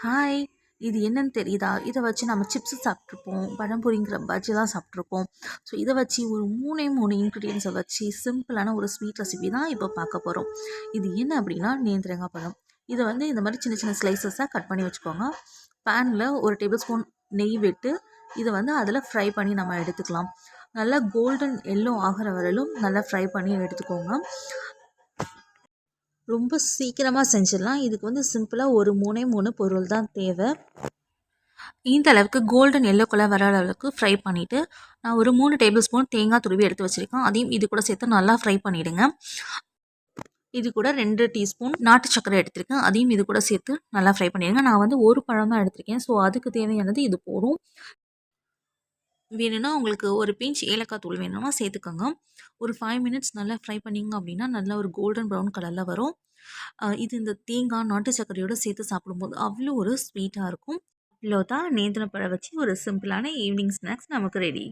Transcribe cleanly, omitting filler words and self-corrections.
Hi! இது என்னன்னு தெரியுதா? இத வச்சு நம்ம சிப்ஸ் சாப்பிட்ருப்போம். பழம்பொரிங்கிற பஜ்ஜிலாம் சாப்பிட்ருப்போம். ஸோ இத வச்சு ஒரு 3 இன்கிரீடியன்ஸை வச்சு சிம்பிளான ஒரு ஸ்வீட் ரெசிபி தான் இப்போ பார்க்க போறோம். இது என்ன அப்படின்னா, நேந்திரங்காய் பழம். இத வந்து இந்த மாரி சின்ன சின்ன ஸ்லைசஸா கட் பண்ணி வச்சுக்கோங்க. பேன்ல 1 டேபிள் ஸ்பூன் நெய் விட்டு, இத வந்து அதில ஃப்ரை பண்ணி நம்ம எடுத்துக்கலாம். நல்லா கோல்டன் எல்லோ ஆகுற வரையிலும் நல்லா ஃப்ரை பண்ணி எடுத்துக்கோங்க. ரொம்ப சீக்கிரமா செஞ்சிடலாம். இதுக்கு வந்து சிம்பிளா ஒரு 3 பொருள் தான் தேவை. இந்த அளவுக்கு கோல்டன் எல்லோ கலர் வர அளவுக்கு ஃப்ரை பண்ணிவிட்டு, நான் ஒரு 3 டேபிள் ஸ்பூன் தேங்காய் துருவி எடுத்து வச்சுருக்கேன். அதையும் இது கூட சேர்த்து நல்லா ஃப்ரை பண்ணிவிடுங்க. இது கூட 2 டீஸ்பூன் நாட்டு சர்க்கரை எடுத்திருக்கேன். அதையும் இது கூட சேர்த்து நல்லா ஃப்ரை பண்ணிடுங்க. நான் வந்து ஒரு பழம் தான் எடுத்திருக்கேன். ஸோ அதுக்கு தேவையானது இது போதும். வேணும்னா உங்களுக்கு ஒரு பிஞ்ச் ஏலக்காய் தூள் வேணும்னா சேர்த்துக்கோங்க. ஒரு 5 மினிட்ஸ் நல்லா ஃப்ரை பண்ணிங்க அப்படின்னா, நல்லா ஒரு கோல்டன் ப்ரவுன் கலரில் வரும். இது இந்த தேங்காய், நாட்டு சர்க்கரையோடு சேர்த்து சாப்பிடும்போது அவ்வளோ ஒரு ஸ்வீட்டாக இருக்கும். இவ்வளோதான் நேந்திரம் பழம் வச்சு ஒரு சிம்பிளான ஈவினிங் ஸ்நாக்ஸ் நமக்கு ரெடி.